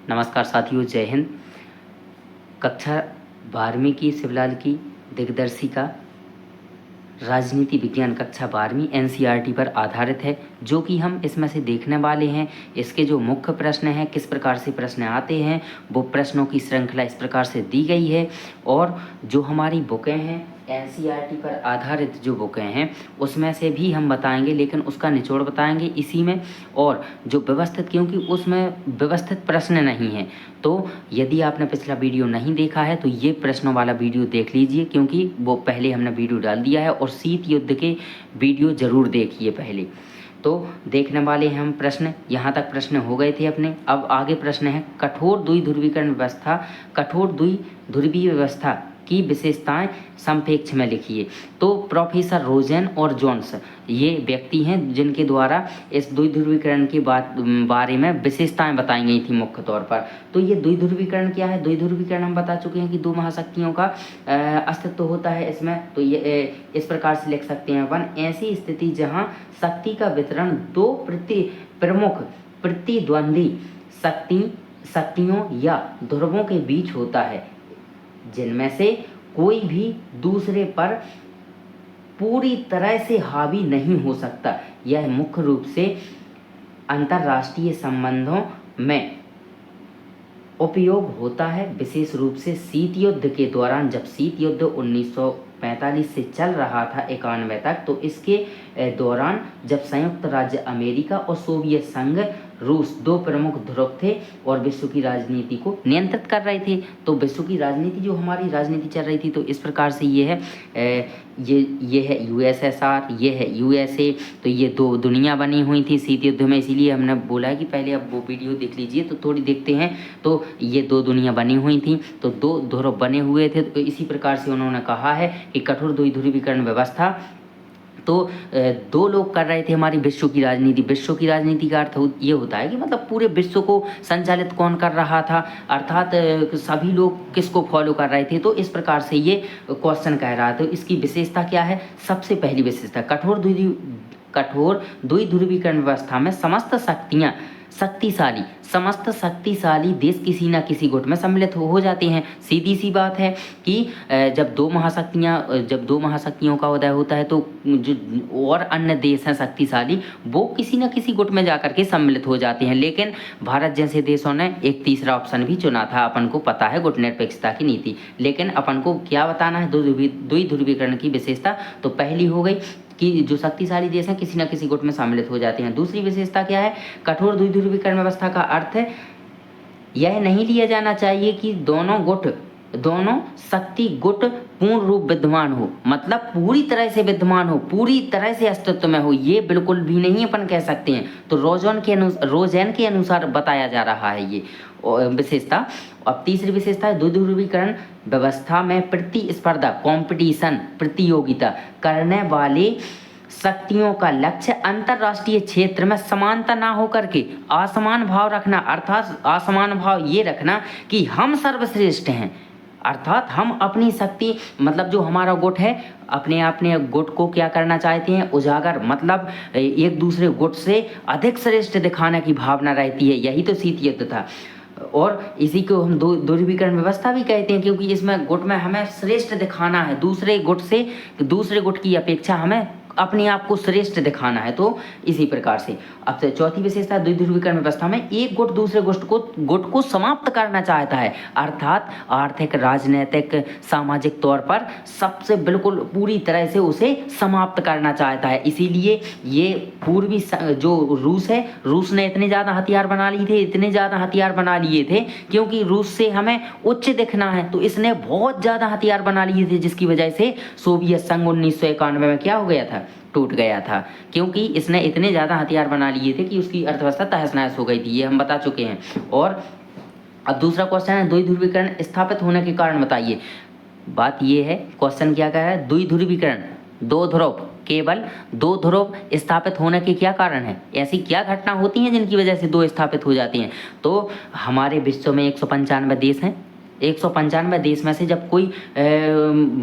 नमस्कार साथियों, जय हिंद। कक्षा 12वीं की शिवलाल की दिग्दर्शिका राजनीति विज्ञान कक्षा 12वीं एनसीईआरटी पर आधारित है, जो कि हम इसमें से देखने वाले हैं। इसके जो मुख्य प्रश्न हैं, किस प्रकार से प्रश्न आते हैं, वो प्रश्नों की श्रृंखला इस प्रकार से दी गई है। और जो हमारी बुकें हैं एनसीईआरटी पर आधारित जो बुकें हैं उसमें से भी हम बताएंगे, लेकिन उसका निचोड़ बताएंगे इसी में। और जो व्यवस्थित, क्योंकि उसमें व्यवस्थित प्रश्न नहीं है, तो यदि आपने पिछला वीडियो नहीं देखा है तो ये प्रश्नों वाला वीडियो देख लीजिए, क्योंकि वो पहले हमने वीडियो डाल दिया है। और शीत युद्ध के वीडियो ज़रूर देखिए पहले। तो देखने वाले हैं हम प्रश्न। यहाँ तक प्रश्न हो गए थे अपने। अब आगे प्रश्न है कठोर द्विध्रुवीकरण व्यवस्था, कठोर द्विध्रुवीय व्यवस्था की विशेषताएं संक्षेप में लिखिए। तो प्रोफेसर रोजेन और जोन्स ये व्यक्ति हैं जिनके द्वारा इस द्विध्रुवीकरण के बारे में विशेषताएं बताई गई थी मुख्य तौर पर। तो ये द्विध्रुवीकरण क्या है? द्विध्रुवीकरण हम बता चुके हैं कि दो महाशक्तियों का अस्तित्व होता है इसमें। तो ये इस प्रकार से लिख सकते हैं अपन, ऐसी स्थिति जहां शक्ति का वितरण दो प्रमुख प्रतिद्वंदी शक्तियों या ध्रुवों के बीच होता है, जिनमें से कोई भी दूसरे पर पूरी तरह से हावी नहीं हो सकता। यह मुख्य रूप से अंतर्राष्ट्रीय संबंधों में उपयोग होता है, विशेष रूप से शीत युद्ध के दौरान। जब शीत युद्ध 1945 से चल रहा था 91 तक, तो इसके दौरान जब संयुक्त राज्य अमेरिका और सोवियत संघ रूस दो प्रमुख ध्रुव थे और विश्व की राजनीति को नियंत्रित कर रहे थे। तो विश्व की राजनीति, जो हमारी राजनीति चल रही थी, तो इस प्रकार से ये है, ये है यूएसएसआर, ये है यूएसए। तो ये दो दुनिया बनी हुई थी शीत युद्ध में। इसीलिए हमने बोला है कि पहले आप वो वीडियो देख लीजिए, तो थोड़ी देखते हैं। तो ये दो दुनिया बनी हुई थी, तो दो ध्रुव बने हुए थे। तो इसी प्रकार से उन्होंने कहा है कि कठोर द्विध्रुवीकरण व्यवस्था तो दो लोग कर रहे थे हमारी विश्व की राजनीति। विश्व की राजनीति का अर्थ ये होता है कि मतलब पूरे विश्व को संचालित कौन कर रहा था, अर्थात सभी लोग किसको फॉलो कर रहे थे। तो इस प्रकार से ये क्वेश्चन कह रहा है। तो इसकी विशेषता क्या है? सबसे पहली विशेषता, कठोर द्विध्रुवीकरण व्यवस्था में समस्त शक्तिशाली देश किसी न किसी गुट में सम्मिलित हो जाते हैं। सीधी सी बात है कि जब दो महाशक्तियों का उदय होता है, तो जो और अन्य देश हैं शक्तिशाली, वो किसी न किसी गुट में जाकर के सम्मिलित हो जाते हैं। लेकिन भारत जैसे देशों ने एक तीसरा ऑप्शन भी चुना था। अपन को पता है गुट निरपेक्षता की नीति, लेकिन अपन को क्या बताना है? द्विध्रुवीकरण की विशेषता तो पहली हो गई कि जो शक्तिशाली देश हैं किसी न किसी गुट में सम्मिलित हो जाते हैं। दूसरी विशेषता क्या है? कठोर द्विध्रुवीकरण व्यवस्था का अर्थ है यह नहीं लिया जाना चाहिए कि दोनों शक्ति गुट पूर्ण रूप विद्यमान हो, मतलब पूरी तरह से विद्यमान हो, पूरी तरह से अस्तित्व में हो। ये बिल्कुल भी नहीं अपन कह सकते हैं। तो रोजेन के अनुसार बताया जा रहा है ये विशेषता। अब तीसरी विशेषता है द्विध्रुवीकरण व्यवस्था में प्रतिस्पर्धा, कंपटीशन, प्रतियोगिता करने वाले शक्तियों का लक्ष्य अंतरराष्ट्रीय क्षेत्र में समानता ना होकर के असमान भाव रखना। अर्थात असमान भाव ये रखना कि हम सर्वश्रेष्ठ हैं, अर्थात हम अपनी शक्ति, मतलब जो हमारा गुट है अपने गुट को क्या करना चाहते हैं? उजागर, मतलब एक दूसरे गुट से अधिक श्रेष्ठ दिखाने की भावना रहती है। यही तो शीत युद्ध था। और इसी को हम ध्रुवीकरण व्यवस्था भी कहते हैं, क्योंकि इसमें गुट में हमें श्रेष्ठ दिखाना है, दूसरे गुट की अपेक्षा हमें अपने आप को श्रेष्ठ दिखाना है। तो इसी प्रकार से अब से चौथी विशेषता, द्विध्रुवीकरण व्यवस्था में एक गुट दूसरे गुट को समाप्त करना चाहता है, अर्थात आर्थिक, राजनीतिक, सामाजिक तौर पर सबसे बिल्कुल पूरी तरह से उसे समाप्त करना चाहता है। इसीलिए ये पूर्वी जो रूस है, रूस ने इतने ज़्यादा हथियार बना लिए थे क्योंकि रूस से हमें उच्च दिखना है, तो इसने बहुत ज़्यादा हथियार बना लिए थे, जिसकी वजह से सोवियत संघ 1991 में क्या हो गया था? टूट गया था, क्योंकि इसने इतने ज़्यादा हथियार बना लिए थे कि उसकी अर्थव्यवस्था तहस नहस हो गई थी। ये हम बता चुके हैं। और अब दूसरा क्वेश्चन है द्विध्रुवीकरण स्थापित होने के कारण बताइए। बात ये है, क्वेश्चन क्या कह रहा है? द्विध्रुवीकरण, केवल दो ध्रुव स्थापित होने के क्या कारण है? ऐसी क्या घटना होती हैं जिनकी वजह से दो स्थापित हो जाती हैं? तो हमारे विश्व में 195 देश हैं, 195 देश में से जब कोई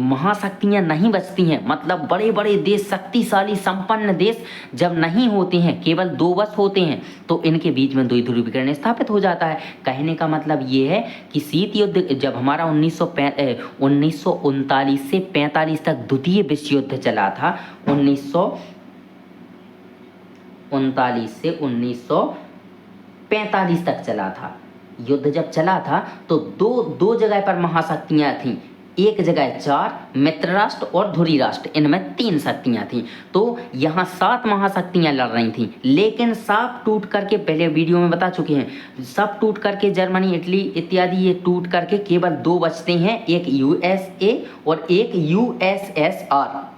महाशक्तियाँ नहीं बचती हैं, मतलब बड़े बड़े देश, शक्तिशाली संपन्न देश जब नहीं होते हैं, केवल 2 बस होते हैं, तो इनके बीच में द्वि ध्रुवीकरण स्थापित हो जाता है। कहने का मतलब ये है कि शीत युद्ध जब हमारा 1939 से 45 तक द्वितीय विश्व युद्ध चला था, 1939 से 1945 तक चला था, युद्ध जब चला था तो दो जगह पर महाशक्तियाँ थीं। एक जगह 4 मित्र राष्ट्र और धुरी राष्ट्र, इनमें 3 शक्तियाँ थीं। तो यहाँ 7 महाशक्तियाँ लड़ रही थीं, लेकिन सब टूट करके, पहले वीडियो में बता चुके हैं, सब टूट करके जर्मनी, इटली इत्यादि ये टूट करके केवल 2 बचते हैं, एक यूएसए और एक यूएसएसआर।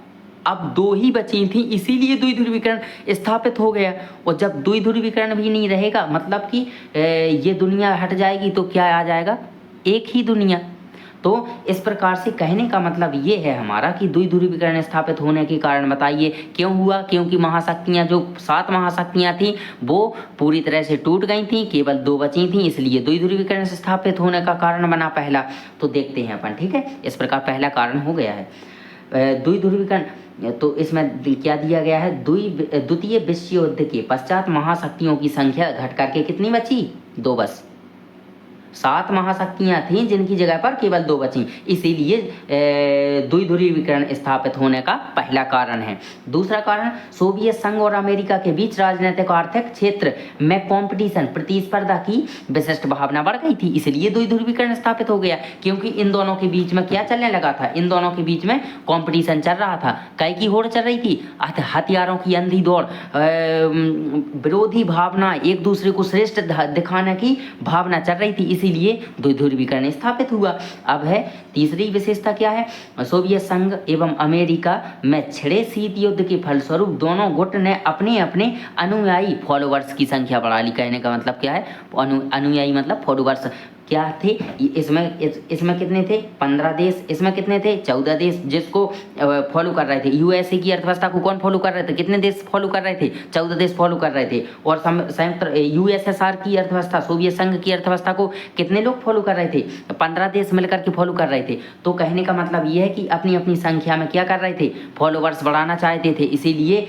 अब 2 ही बची थी, इसीलिए द्वि ध्रुवीकरण स्थापित हो गया। और जब द्वि ध्रुवीकरण भी नहीं रहेगा, मतलब कि ये दुनिया हट जाएगी, तो क्या आ जाएगा, एक ही दुनिया। तो इस प्रकार से कहने का मतलब ये है हमारा कि द्वि ध्रुवीकरण स्थापित होने के कारण बताइए क्यों हुआ। क्योंकि महाशक्तियाँ, जो 7 महाशक्तियाँ थीं, वो पूरी तरह से टूट गई थीं, केवल 2 बची थीं, इसलिए द्वि ध्रुवीकरण स्थापित होने का कारण बना पहला। तो देखते हैं अपन, ठीक है। इस प्रकार पहला कारण हो गया है द्वि ध्रुवीकरण। तो इसमें क्या दिया गया है, द्वितीय विश्व युद्ध के पश्चात महाशक्तियों की संख्या घट करके कितनी बची, 2 बस। 7 महाशक्तियाँ थीं जिनकी जगह पर केवल 2 बची, इसीलिए द्वि ध्रुवीकरण स्थापित होने का पहला कारण है। दूसरा कारण, सोवियत संघ और अमेरिका के बीच राजनीतिक आर्थिक क्षेत्र में कंपटीशन, प्रतिस्पर्धा की विशिष्ट भावना बढ़ गई थी, इसलिए द्वि ध्रुवीकरण स्थापित हो गया। क्योंकि इन दोनों के बीच में क्या चलने लगा था, इन दोनों के बीच में कॉम्पिटिशन चल रहा था, कै की होड़ चल रही थी, हथियारों की अंधी दौड़, विरोधी भावना, एक दूसरे को श्रेष्ठ दिखाने की भावना चल रही थी, इसीलिए द्वि ध्रुवीकरण स्थापित हुआ। अब है तीसरी विशेषता क्या है, सोवियत संघ एवं अमेरिका में छिड़े शीत युद्ध के फलस्वरूप दोनों गुट ने अपने अपने अनुयायी, फॉलोवर्स की संख्या बढ़ा ली। कहने का मतलब क्या है, अनुयायी मतलब फॉलोवर्स क्या थे, इसमें कितने थे, 15 देश, इसमें कितने थे, 14 देश जिसको फॉलो कर रहे थे। यूएसए की अर्थव्यवस्था को कौन फॉलो कर रहे थे, कितने देश फॉलो कर रहे थे, 14 देश फॉलो कर रहे थे। और संयुक्त यूएसएसआर की अर्थव्यवस्था, सोवियत संघ की अर्थव्यवस्था को कितने लोग फॉलो कर रहे थे, 15 देश मिलकर के फॉलो कर रहे थे। तो कहने का मतलब ये है कि अपनी अपनी संख्या में क्या कर रहे थे, फॉलोवर्स बढ़ाना चाहते थे, इसीलिए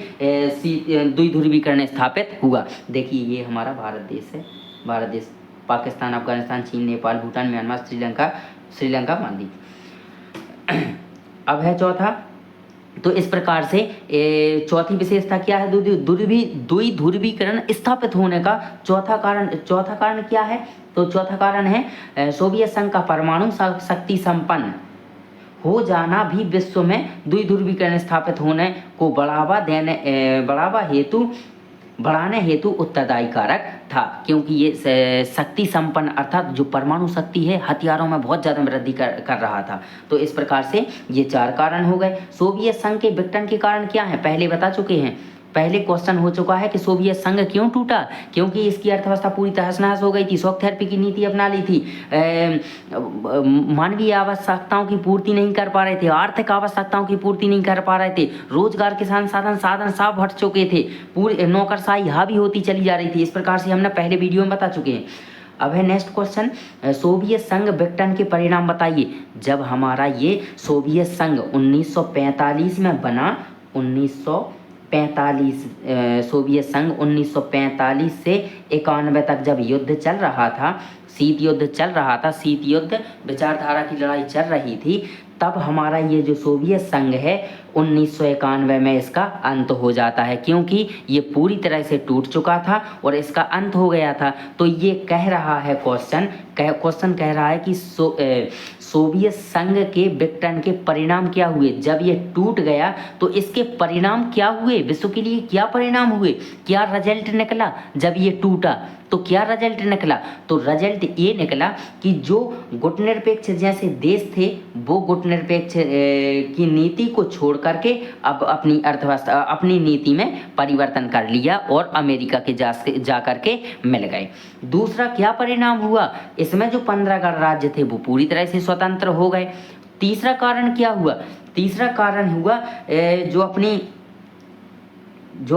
द्वि ध्रुवीकरण स्थापित हुआ। देखिए ये हमारा भारत देश है, भारत देश, पाकिस्तान, अफगानिस्तान, चीन, नेपाल, भूटान, म्यांमार, श्रीलंका, मालदीव। अब है चौथा। तो इस प्रकार से चौथी विशेषता क्या है, द्वि ध्रुवीकरण स्थापित होने का चौथा कारण क्या है। तो चौथा कारण है सोवियत संघ का परमाणु शक्ति संपन्न हो जाना भी विश्व में द्वि ध्रुवीकरण स्थापित होने को बढ़ाने हेतु उत्तरदायी कारक था। क्योंकि ये शक्ति संपन्न अर्थात जो परमाणु शक्ति है, हथियारों में बहुत ज़्यादा वृद्धि कर रहा था। तो इस प्रकार से ये 4 कारण हो गए। सोवियत संघ के विघटन के कारण क्या है, पहले बता चुके हैं, पहले क्वेश्चन हो चुका है कि सोवियत संघ क्यों टूटा, क्योंकि इसकी अर्थव्यवस्था पूरी तहस नहस हो गई थी, शॉक थेरेपी की नीति अपना ली थी, मानवीय आवश्यकताओं की पूर्ति नहीं कर पा रहे थे, आर्थिक आवश्यकताओं की पूर्ति नहीं कर पा रहे थे, रोजगार के साधन सब हट चुके थे, पूरी नौकरशाही हावी होती चली जा रही थी। इस प्रकार से हमने पहले वीडियो में बता चुके हैं। अब है नेक्स्ट क्वेश्चन, सोवियत संघ विघटन के परिणाम बताइए। जब हमारा ये सोवियत संघ 1945 में बना, 1945 सोवियत संघ 1945 से 91 तक जब युद्ध चल रहा था, शीत युद्ध चल रहा था, शीत युद्ध विचारधारा की लड़ाई चल रही थी, तब हमारा ये जो सोवियत संघ है 1991 में इसका अंत हो जाता है। क्योंकि ये पूरी तरह से टूट चुका था और इसका अंत हो गया था। तो ये कह रहा है क्वेश्चन कह रहा है कि सोवियत संघ के विघटन के परिणाम क्या हुए। जब ये टूट गया तो इसके परिणाम क्या हुए, विश्व के लिए क्या परिणाम हुए, क्या रिजल्ट निकला। जब ये टूटा तो क्या रिजल्ट निकला, तो रिजल्ट ये निकला कि जो गुटनिरपेक्ष जैसे देश थे वो गुटनिरपेक्ष की नीति को छोड़ करके अब अपनी अर्थव्यवस्था, अपनी नीति में परिवर्तन कर लिया और अमेरिका के जा करके मिल गए। दूसरा क्या परिणाम हुआ, इसमें जो 15 गणराज्य थे वो पूरी तरह से स्वतंत्र हो गए। तीसरा कारण क्या हुआ, तीसरा कारण हुआ जो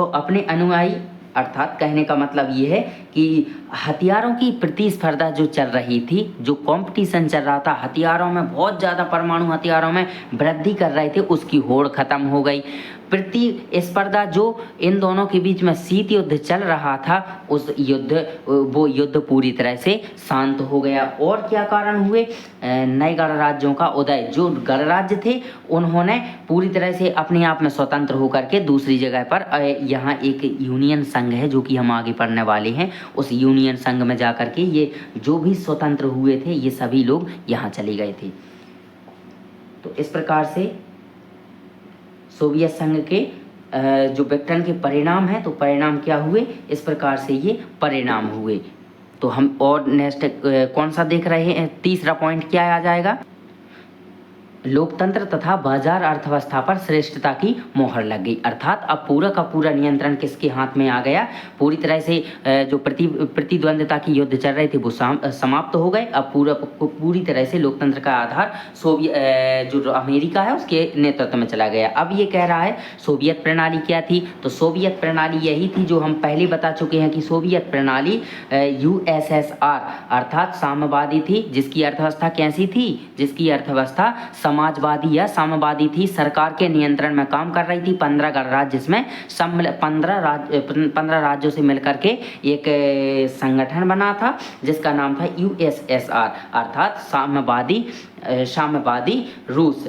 अपने अनुयायी अर्थात कहने का मतलब ये है कि हथियारों की प्रतिस्पर्धा जो चल रही थी, जो कंपटीशन चल रहा था हथियारों में, बहुत ज़्यादा परमाणु हथियारों में वृद्धि कर रहे थे, उसकी होड़ खत्म हो गई। प्रतिस्पर्धा जो इन दोनों के बीच में शीत युद्ध चल रहा था, वो युद्ध पूरी तरह से शांत हो गया। और क्या कारण हुए? नए गणराज्यों का उदय। जो गणराज्य थे उन्होंने पूरी तरह से अपने आप में स्वतंत्र होकर के दूसरी जगह पर, यहाँ एक यूनियन संघ है जो कि हम आगे पढ़ने वाले हैं, उस यूनियन संघ में जाकर के ये जो भी स्वतंत्र हुए थे ये सभी लोग यहाँ चले गए थे। तो इस प्रकार से सोवियत संघ के जो विघटन के परिणाम हैं, तो परिणाम क्या हुए? इस प्रकार से ये परिणाम हुए। तो हम और नेक्स्ट कौन सा देख रहे हैं? तीसरा पॉइंट क्या आ जाएगा? लोकतंत्र तथा बाजार अर्थव्यवस्था पर श्रेष्ठता की मोहर लग गई। अर्थात अब पूरा का पूरा नियंत्रण किसके हाथ में आ गया? पूरी तरह से जो प्रतिद्वंद्विता की युद्ध चल रहे थे वो समाप्त हो गए। अब पूरी तरह से लोकतंत्र का आधार जो अमेरिका है उसके नेतृत्व में चला गया। अब ये कह रहा है सोवियत प्रणाली क्या थी? तो सोवियत प्रणाली यही थी जो हम पहले बता चुके हैं कि सोवियत प्रणाली USSR अर्थात साम्यवादी थी, जिसकी अर्थव्यवस्था कैसी थी? जिसकी अर्थव्यवस्था समाजवादी या साम्यवादी थी, सरकार के नियंत्रण में काम कर रही थी। 15 गणराज्य, जिसमें 15 राज्यों से मिलकर के एक संगठन बना था जिसका नाम था USSR अर्थात साम्यवादी रूस,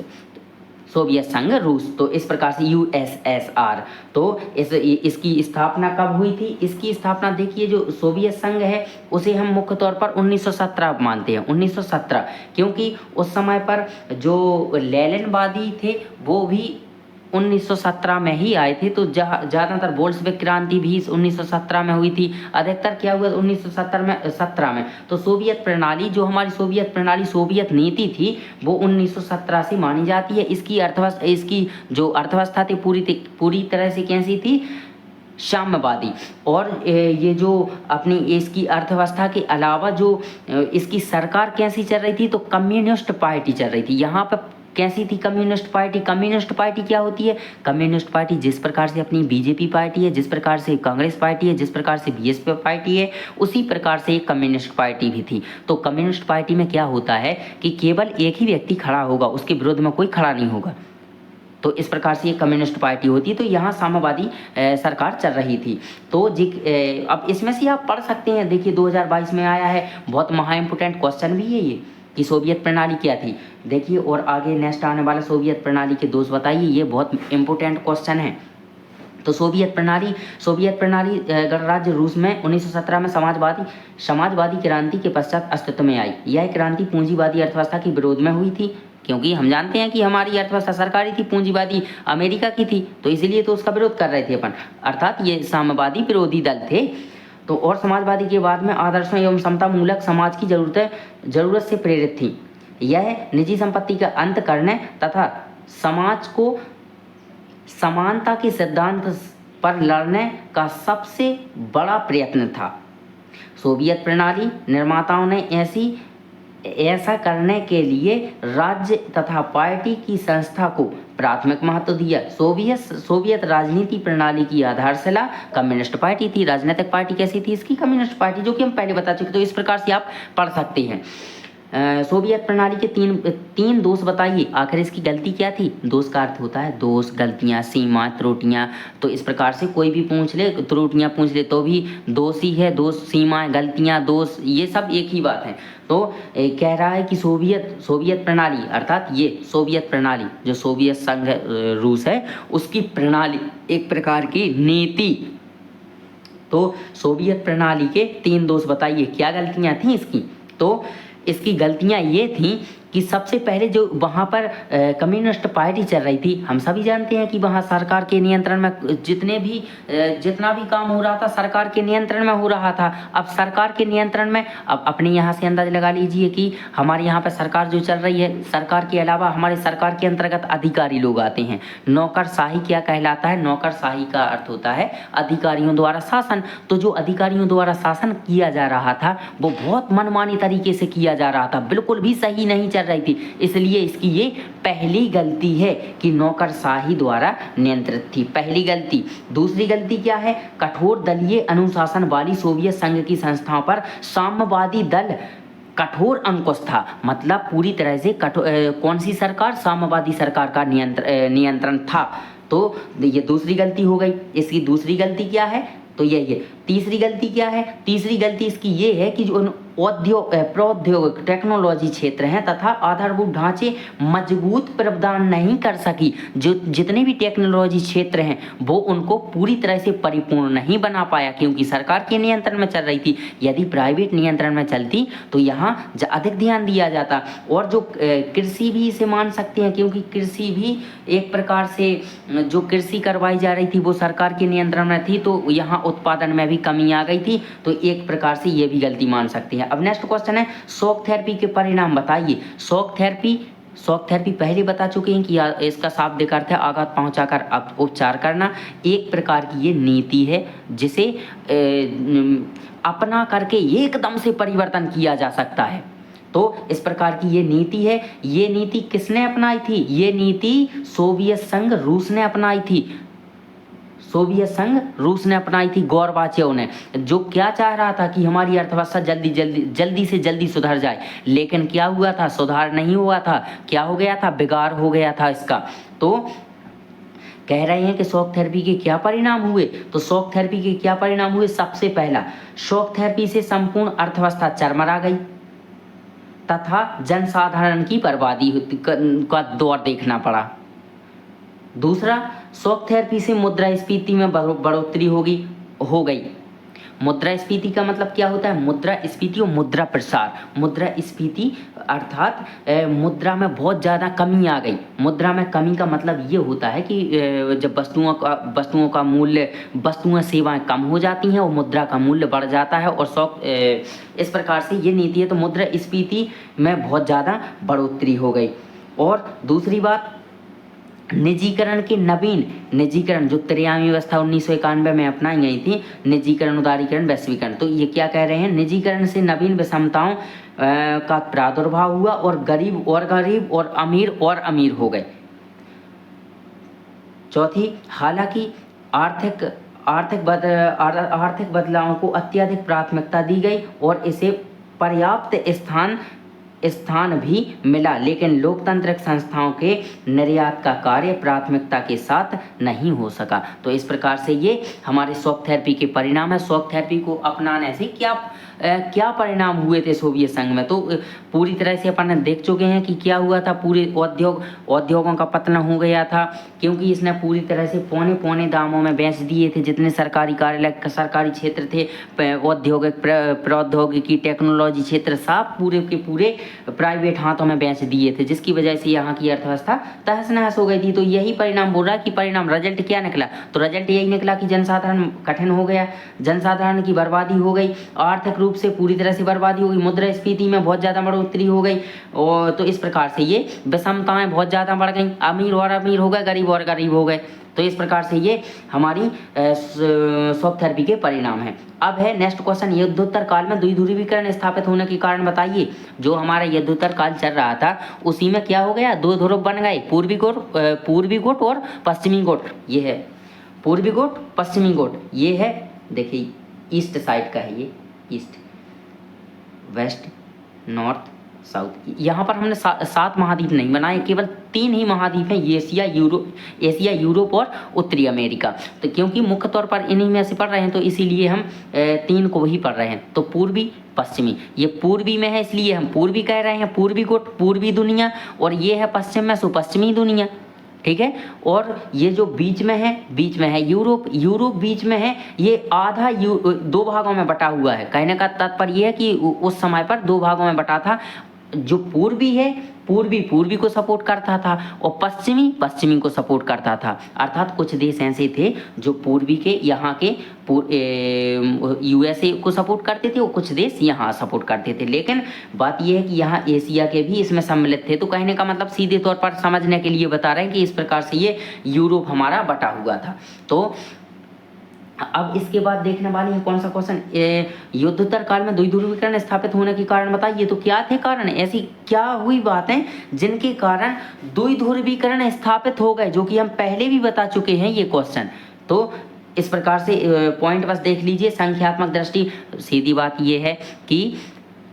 सोवियत संघ रूस। तो इस प्रकार से USSR। तो इसकी स्थापना कब हुई थी? इसकी स्थापना देखिए, जो सोवियत संघ है उसे हम मुख्य तौर पर 1917 मानते हैं। 1917 क्योंकि उस समय पर जो लेनिनवादी थे वो भी 1917 में ही आए थे। तो ज़्यादातर बोल्शेविक क्रांति भी 1917 में हुई थी। अधिकतर क्या हुआ 1917 में। तो सोवियत प्रणाली, जो हमारी सोवियत प्रणाली, सोवियत नीति थी, वो 1917 से मानी जाती है। इसकी जो अर्थव्यवस्था थी पूरी तरह से कैसी थी? साम्यवादी। और ये जो अपनी इसकी अर्थव्यवस्था के अलावा जो इसकी सरकार कैसी चल रही थी? तो कम्युनिस्ट पार्टी चल रही थी। यहाँ पर कैसी थी कम्युनिस्ट पार्टी? कम्युनिस्ट पार्टी क्या होती है? कम्युनिस्ट पार्टी जिस प्रकार से अपनी बीजेपी पार्टी है, जिस प्रकार से कांग्रेस पार्टी है, जिस प्रकार से बीएसपी पार्टी है, उसी प्रकार से एक कम्युनिस्ट पार्टी भी थी। तो कम्युनिस्ट पार्टी में क्या होता है कि केवल एक ही व्यक्ति खड़ा होगा, उसके विरोध में कोई खड़ा नहीं होगा। तो इस प्रकार से ये कम्युनिस्ट पार्टी होती है। तो यहाँ साम्यवादी सरकार चल रही थी। तो अब इसमें से आप पढ़ सकते हैं, देखिए 2022 में आया है, बहुत महा इम्पोर्टेंट क्वेश्चन भी है ये कि सोवियत प्रणाली क्या थी। देखिए और आगे नेक्स्ट आने वाला सोवियत प्रणाली के दोष बताइए, ये बहुत इम्पोर्टेंट क्वेश्चन है। तो सोवियत प्रणाली गणराज्य रूस में 1917 में समाजवादी क्रांति के पश्चात अस्तित्व में आई। यह क्रांति पूंजीवादी अर्थव्यवस्था के विरोध में हुई थी, क्योंकि हम जानते हैं कि हमारी अर्थव्यवस्था सरकारी थी, पूंजीवादी अमेरिका की थी, तो इसलिए तो उसका विरोध कर रहे थे अपन, अर्थात ये साम्यवादी विरोधी दल थे। तो और समाजवादी के बाद में आदर्शों एवं समता मूलक समाज की जरूरत से प्रेरित थी। यह निजी संपत्ति का अंत करने तथा समाज को समानता के सिद्धांत पर लड़ने का सबसे बड़ा प्रयत्न था। सोवियत प्रणाली निर्माताओं ने ऐसा करने के लिए राज्य तथा पार्टी की संस्था को प्राथमिक महत्व दिया। सोवियत राजनीति प्रणाली की आधारशिला कम्युनिस्ट पार्टी थी। राजनीतिक पार्टी कैसी थी इसकी? कम्युनिस्ट पार्टी, जो कि हम पहले बता चुके। तो इस प्रकार से आप पढ़ सकते हैं। सोवियत प्रणाली के तीन दोष बताइए, आखिर इसकी गलती क्या थी? दोष का अर्थ होता है दोष, गलतियां, सीमा, त्रुटियां। तो इस प्रकार से कोई भी पूछ ले, त्रुटियां पूछ ले तो भी दोष ही है। दोष, सीमाएं, गलतियां, दोष, ये सब एक ही बात है। तो कह रहा है कि सोवियत प्रणाली अर्थात ये सोवियत प्रणाली, जो सोवियत संघ रूस है, उसकी प्रणाली एक प्रकार की नीति। तो सोवियत प्रणाली के 3 दोष बताइए, क्या गलतियां थी इसकी? तो इसकी गलतियां ये थीं कि सबसे पहले जो वहाँ पर कम्युनिस्ट पार्टी चल रही थी, हम सभी जानते हैं कि वहाँ सरकार के नियंत्रण में जितना भी काम हो रहा था सरकार के नियंत्रण में हो रहा था। अब सरकार के नियंत्रण में, अब अपने यहाँ से अंदाज लगा लीजिए कि हमारे यहाँ पर सरकार जो चल रही है, सरकार के अलावा हमारे सरकार के अंतर्गत अधिकारी लोग आते हैं। नौकरशाही क्या कहलाता है? नौकरशाही का अर्थ होता है अधिकारियों द्वारा शासन। तो जो अधिकारियों द्वारा शासन किया जा रहा था वो बहुत मनमानी तरीके से किया जा रहा था, बिल्कुल भी सही नहीं चल रही थी, इसलिए इसकी ये पहली गलती है कि नौकरशाही द्वारा नियंत्रित थी, पहली गलती। दूसरी गलती क्या है? कठोर दलीय अनुशासन वाली सोवियत संघ की संस्थाओं पर साम्यवादी दल कठोर अंकुश था, मतलब पूरी तरह से कौन सी सरकार? साम्यवादी सरकार का नियंत्रण था। तो ये दूसरी गलती हो गई। इसकी दूसरी गलती क्या है? तो यही है। तीसरी गलती क्या है? तीसरी गलती इसकी ये है कि जो प्रौद्योगिक टेक्नोलॉजी क्षेत्र हैं तथा आधारभूत ढांचे मजबूत प्रदान नहीं कर सकी, जो जितने भी टेक्नोलॉजी क्षेत्र हैं वो उनको पूरी तरह से परिपूर्ण नहीं बना पाया, क्योंकि सरकार के नियंत्रण में चल रही थी। यदि प्राइवेट नियंत्रण में चलती तो यहाँ अधिक ध्यान दिया जाता। और जो कृषि भी इसे मान सकते हैं, क्योंकि कृषि भी एक प्रकार से जो कृषि करवाई जा रही थी वो सरकार के नियंत्रण में थी, तो यहाँ उत्पादन में भी कमी आ गई थी, तो एक प्रकार से ये भी गलती मान सकते हैं। अब नेक्स्ट क्वेश्चन है, शॉक थेरेपी के परिणाम बताइए। शॉक थेरेपी पहले बता चुके हैं कि इसका शाब्दिक अर्थ है आघात पहुंचाकर उपचार करना। एक प्रकार की ये नीति है जिसे अपना करके एकदम से परिवर्तन किया जा सकता है। तो इस प्रकार की ये नीति है। ये नीति किसने अपनाई थी? ये नीति सोवियत संघ रूस ने अपनाई थी। सोवियत संघ रूस ने अपनाई थी, गोरबाचेव ने, जो क्या चाह रहा था कि हमारी अर्थव्यवस्था जल्दी से जल्दी सुधर जाए। लेकिन क्या हुआ था? सुधार नहीं हुआ था। क्या हो गया था? बिगाड़ हो गया था इसका। तो कह रहे हैं कि शॉक थेरेपी के क्या परिणाम हुए? तो शॉक थेरेपी के क्या परिणाम हुए? सबसे पहला, शॉक थेरेपी से संपूर्ण अर्थव्यवस्था चरमरा गई तथा जनसाधारण की बर्बादी का दौर देखना पड़ा। दूसरा, शॉक थेरेपी से मुद्रास्फीति में बढ़ोतरी हो गई। मुद्रास्फीति का मतलब क्या होता है? मुद्रास्फीति और मुद्रा प्रसार। मुद्रास्फीति अर्थात मुद्रा में बहुत ज़्यादा कमी आ गई। मुद्रा में कमी का मतलब ये होता है कि जब वस्तुओं का मूल्य, वस्तुएं सेवाएं कम हो जाती हैं और मुद्रा का मूल्य बढ़ जाता है, और इस प्रकार से ये नीति है। तो मुद्रास्फीति में बहुत ज़्यादा बढ़ोतरी हो गई। और दूसरी बात, निजीकरण जो 53वीं व्यवस्था 1991 में अपनाई गई थी, निजीकरण, उदारीकरण, वैश्वीकरण। तो ये क्या कह रहे हैं? निजीकरण से नवीन विषमताओं का प्रादुर्भाव हुआ और गरीब और अमीर हो गए। चौथी, हालांकि आर्थिक बदलावों को अत्यधिक प्राथमिकता दी गई और इसे पर्याप्त स्थान भी मिला, लेकिन लोकतांत्रिक संस्थाओं के निर्यात का कार्य प्राथमिकता के साथ नहीं हो सका। तो इस प्रकार से ये हमारे शॉक थेरेपी के परिणाम है। शॉक थेरेपी को अपनाने से क्या परिणाम हुए थे सोवियत संघ में? तो पूरी तरह से अपन देख चुके हैं कि क्या हुआ था। पूरे उद्योगों का पतन हो गया था, क्योंकि इसने पूरी तरह से पौने दामों में बेच दिए थे जितने सरकारी कार्यालय, सरकारी क्षेत्र थे, औद्योगिक प्रौद्योगिकी, टेक्नोलॉजी क्षेत्र, सब पूरे के पूरे प्राइवेट हाथों में बेच दिए थे, जिसकी वजह से यहाँ की अर्थव्यवस्था तहस नहस हो गई थी। तो यही परिणाम बोल रहा है कि परिणाम, रिजल्ट क्या निकला? तो रिजल्ट यही निकला कि जनसाधारण कठिन हो गया, जनसाधारण की बर्बादी हो गई, आर्थिक रूप से पूरी तरह से बर्बादी हो गई, मुद्रास्फीति में बहुत ज़्यादा बढ़ोतरी हो गई। और तो इस प्रकार से ये विषमताएं बहुत ज़्यादा बढ़ गई, अमीर हो गए, गरीब हो गए। तो इस प्रकार से ये हमारी शॉक थेरेपी के परिणाम हैं। अब है नेक्स्ट क्वेश्चन, युद्धोत्तर काल में द्विध्रुवीकरण स्थापित होने के कारण बताइए। जो हमारा युद्धोत्तर काल चल रहा था उसी में क्या हो गया? दो ध्रुव बन गए, पूर्वी गुट और पश्चिमी गुट। ये है पूर्वी गुट, पश्चिमी गुट। ये है, देखिए ईस्ट साइड का है, ये ईस्ट, वेस्ट, नॉर्थ, साउथ। यहाँ पर हमने 7 महाद्वीप नहीं बनाए, केवल 3 ही महाद्वीप हैं, एशिया, यूरोप और उत्तरी अमेरिका। तो क्योंकि मुख्य तौर पर इन्हीं में से पढ़ रहे हैं तो इसीलिए हम 3 को ही पढ़ रहे हैं। तो पूर्वी, पश्चिमी, ये पूर्वी में है इसलिए हम पूर्वी कह रहे हैं, पूर्वी को पूर्वी दुनिया, और ये है पश्चिम में सो पश्चिमी दुनिया, ठीक है। और ये जो बीच में है यूरोप बीच में है, ये आधा 2 भागों में बटा हुआ है। कहने का तात्पर्य है कि उस समय पर 2 भागों में बटा था। जो पूर्वी है, पूर्वी को सपोर्ट करता था और पश्चिमी को सपोर्ट करता था। अर्थात कुछ देश ऐसे थे जो पूर्वी के, यहाँ के यूएसए को सपोर्ट करते थे और कुछ देश यहाँ सपोर्ट करते थे। लेकिन बात यह है कि यहाँ एशिया के भी इसमें सम्मिलित थे। तो कहने का मतलब सीधे तौर पर समझने के लिए बता रहे हैं कि इस प्रकार से ये यूरोप हमारा बटा हुआ था। तो अब इसके बाद देखने वाले हैं कौन सा क्वेश्चन, युद्धोत्तर काल में द्विध्रुवीकरण स्थापित होने के कारण बताइए। तो क्या थे कारण, ऐसी क्या हुई बातें जिनके कारण द्विध्रुवीकरण स्थापित हो गए, जो कि हम पहले भी बता चुके हैं ये क्वेश्चन। तो इस प्रकार से पॉइंट बस देख लीजिए। संख्यात्मक दृष्टि सीधी बात ये है कि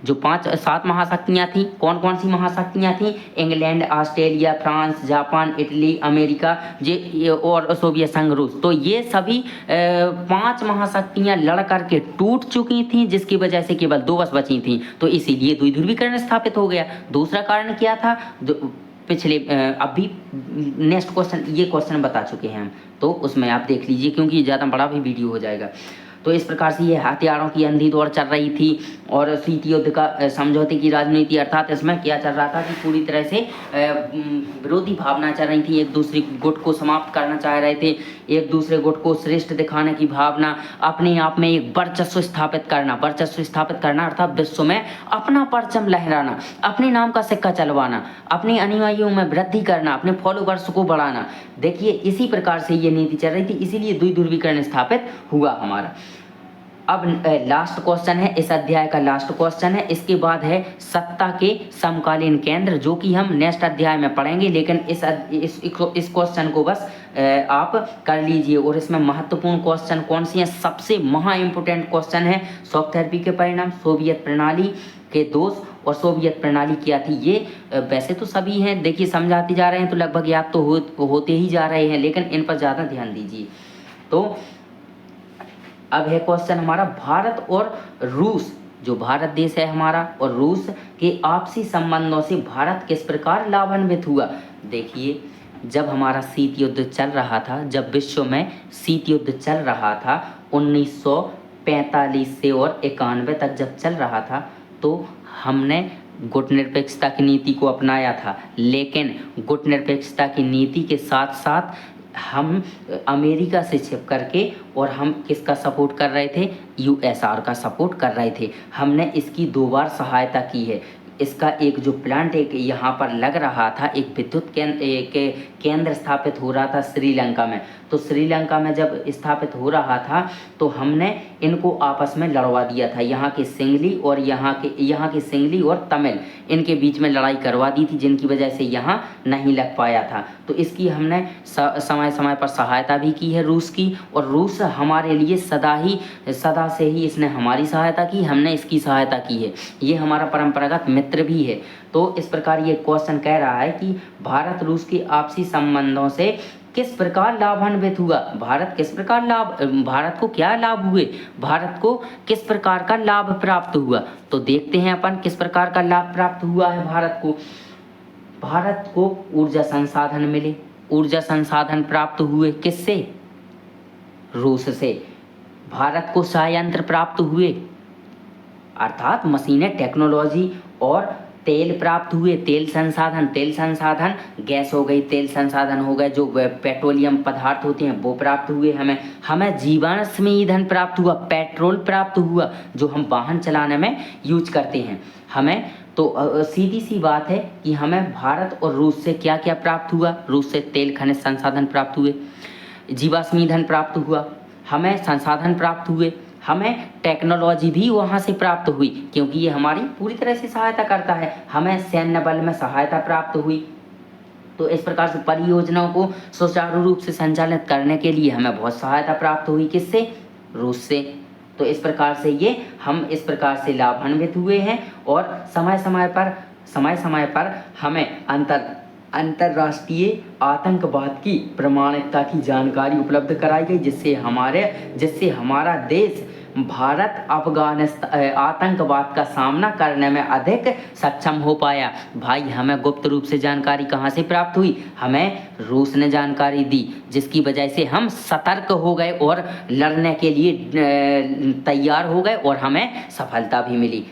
जो 5-7 महाशक्तियाँ थीं, कौन कौन सी महाशक्तियाँ थीं, England, Australia, France, Japan, Italy, America, ये और सोवियत संघ, रूस। तो ये सभी 5 महाशक्तियाँ लड़ करके टूट चुकी थीं, जिसकी वजह से केवल 2 बस बची थीं। तो इसीलिए द्विध्रुवीकरण स्थापित हो गया। दूसरा कारण क्या था, पिछले अभी नेक्स्ट क्वेश्चन, ये क्वेश्चन बता चुके हैं हम, तो उसमें आप देख लीजिए, क्योंकि ज़्यादा बड़ा भी वीडियो हो जाएगा। तो इस प्रकार से ये हथियारों की अंधी दौड़ चल रही थी और शीत युद्ध का समझौते की राजनीति, अर्थात इसमें क्या चल रहा था कि पूरी तरह से विरोधी भावना चल रही थी। एक दूसरे गुट को समाप्त करना चाह रहे थे, एक दूसरे गुट को श्रेष्ठ दिखाने की भावना, अपने आप में एक वर्चस्व स्थापित करना अर्थात विश्व में अपना परचम लहराना, अपने नाम का सिक्का चलवाना, अपने अनुयायियों में वृद्धि करना, अपने फॉलोवर्स को बढ़ाना। देखिए इसी प्रकार से ये नीति चल रही थी, इसीलिए द्विध्रुवीकरण स्थापित हुआ हमारा। अब लास्ट क्वेश्चन है, इस अध्याय का लास्ट क्वेश्चन है। इसके बाद है सत्ता के समकालीन केंद्र, जो कि हम नेक्स्ट अध्याय में पढ़ेंगे, लेकिन इस क्वेश्चन को बस आप कर लीजिए। और इसमें महत्वपूर्ण क्वेश्चन कौन सी हैं, सबसे महा इम्पोर्टेंट क्वेश्चन है शॉक थेरेपी के परिणाम, सोवियत प्रणाली के दोष और सोवियत प्रणाली क्या थी। ये वैसे तो सभी हैं, देखिए समझाते जा रहे हैं तो लगभग याद तो होते ही जा रहे हैं, लेकिन इन पर ज़्यादा ध्यान दीजिए। तो अब है क्वेश्चन हमारा, भारत और रूस, जो भारत देश है हमारा और रूस के आपसी संबंधों से भारत किस प्रकार लाभान्वित हुआ। देखिए जब हमारा शीत युद्ध चल रहा था, जब विश्व में शीत युद्ध चल रहा था 1945 से और 91 तक जब चल रहा था, तो हमने गुटनिरपेक्षता की नीति को अपनाया था। लेकिन गुटनिरपेक्षता की नीति के साथ साथ हम अमेरिका से छिप करके और हम किसका सपोर्ट कर रहे थे, यूएसआर का सपोर्ट कर रहे थे। हमने इसकी 2 बार सहायता की है। इसका एक जो प्लांट एक यहाँ पर लग रहा था, एक विद्युत केंद्र स्थापित हो रहा था श्रीलंका में। तो श्रीलंका में जब स्थापित हो रहा था तो हमने इनको आपस में लड़वा दिया था। यहाँ के सिंगली और यहाँ के सिंगली और तमिल, इनके बीच में लड़ाई करवा दी थी, जिनकी वजह से यहाँ नहीं लग पाया था। तो इसकी हमने समय समय पर सहायता भी की है रूस की, और रूस हमारे लिए सदा से ही इसने हमारी सहायता की, हमने इसकी सहायता की है। ये हमारा परंपरागत मित्र भी है। तो इस प्रकार ये क्वेश्चन कह रहा है कि भारत रूस के आपसी संबंधों से किस प्रकार लाभान्वित हुआ, भारत को क्या लाभ हुए, भारत को किस प्रकार का लाभ प्राप्त हुआ। तो देखते हैं अपन किस प्रकार का लाभ प्राप्त हुआ है भारत को ऊर्जा संसाधन मिले, ऊर्जा संसाधन प्राप्त हुए किससे, रूस से। भारत को संयंत्र प्राप्त हुए, अर्थात मशीनें, टेक्नोलॉजी, और तेल प्राप्त हुए, तेल संसाधन, गैस हो गई, तेल संसाधन हो गए, जो पेट्रोलियम पदार्थ होते हैं वो प्राप्त हुए। हमें जीवाश्म ईंधन प्राप्त हुआ, पेट्रोल प्राप्त हुआ, जो हम वाहन चलाने में यूज करते हैं। हमें तो सीधी सी बात है कि हमें भारत और रूस से क्या क्या प्राप्त हुआ। रूस से तेल खनिज संसाधन प्राप्त हुए, जीवाश्म ईंधन प्राप्त हुआ, हमें संसाधन प्राप्त हुए, हमें टेक्नोलॉजी भी वहाँ से प्राप्त हुई, क्योंकि ये हमारी पूरी तरह से सहायता करता है। हमें सैन्य बल में सहायता प्राप्त हुई। तो इस प्रकार से परियोजनाओं को सुचारू रूप से संचालित करने के लिए हमें बहुत सहायता प्राप्त हुई, किससे, रूस से। तो इस प्रकार से हम इस प्रकार से लाभान्वित हुए हैं, और समय समय पर हमें अंतर्राष्ट्रीय आतंकवाद की प्रमाणिकता की जानकारी उपलब्ध कराई गई, जिससे हमारा देश भारत अफगानिस्तान आतंकवाद का सामना करने में अधिक सक्षम हो पाया। भाई हमें गुप्त रूप से जानकारी कहाँ से प्राप्त हुई, हमें रूस ने जानकारी दी, जिसकी वजह से हम सतर्क हो गए और लड़ने के लिए तैयार हो गए, और हमें सफलता भी मिली।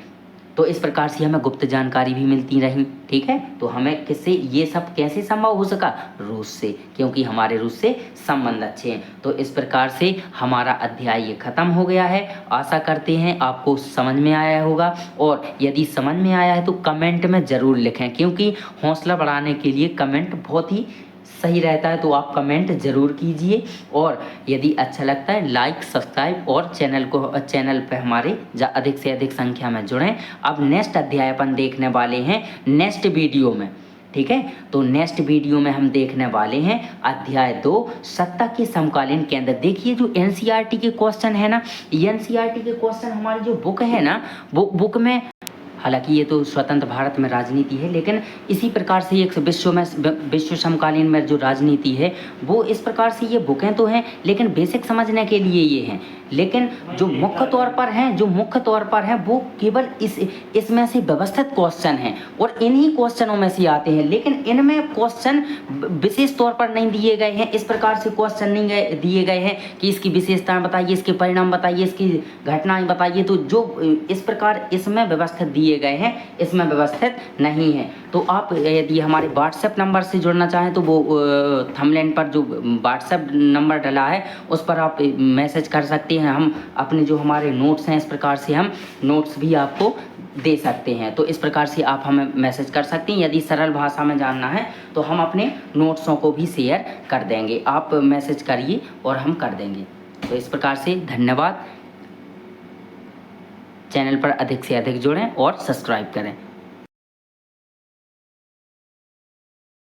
तो इस प्रकार से हमें गुप्त जानकारी भी मिलती रही, ठीक है। तो हमें किससे, ये सब कैसे संभव हो सका, रूस से, क्योंकि हमारे रूस से संबंध अच्छे हैं। तो इस प्रकार से हमारा अध्याय ये खत्म हो गया है। आशा करते हैं आपको समझ में आया होगा, और यदि समझ में आया है तो कमेंट में ज़रूर लिखें, क्योंकि हौसला बढ़ाने के लिए कमेंट बहुत ही सही रहता है तो आप कमेंट ज़रूर कीजिए, और यदि अच्छा लगता है लाइक सब्सक्राइब, और चैनल पे हमारे अधिक से अधिक संख्या में जुड़ें। अब नेक्स्ट अध्याय अपन देखने वाले हैं नेक्स्ट वीडियो में, ठीक है। तो नेक्स्ट वीडियो में हम देखने वाले हैं अध्याय 2 सत्ता के समकालीन केंद्र। देखिए जो एनसीईआरटी के क्वेश्चन है ना, एनसीईआरटी के क्वेश्चन हमारी जो बुक है ना, वो बुक में, हालांकि ये तो स्वतंत्र भारत में राजनीति है, लेकिन इसी प्रकार से एक विश्व समकालीन में जो राजनीति है वो इस प्रकार से ये बुकें तो हैं, लेकिन बेसिक समझने के लिए ये हैं, लेकिन जो मुख्य तौर पर हैं वो केवल इसमें से व्यवस्थित क्वेश्चन हैं और इन्हीं क्वेश्चनों में से आते हैं, लेकिन इनमें क्वेश्चन विशेष तौर पर नहीं दिए गए हैं। इस प्रकार से क्वेश्चन नहीं दिए गए हैं कि इसकी विशेषताएं बताइए, इसके परिणाम बताइए, इसकी घटनाएं बताइए। तो जो इस प्रकार इसमें व्यवस्थित दिए गए हैं, इसमें व्यवस्थित नहीं है। तो आप यदि हमारे व्हाट्सएप नंबर से जुड़ना चाहें तो वो थंबनेल पर जो व्हाट्सएप नंबर डला है उस पर आप मैसेज कर सकते हैं। हम अपने जो हमारे नोट्स हैं, इस प्रकार से हम नोट्स भी आपको दे सकते हैं। तो इस प्रकार से आप हमें मैसेज कर सकते हैं। यदि सरल भाषा में जानना है तो हम अपने नोट्सों को भी शेयर कर देंगे। आप मैसेज करिए और हम कर देंगे। तो इस प्रकार से धन्यवाद। चैनल पर अधिक से अधिक जुड़ें और सब्सक्राइब करें।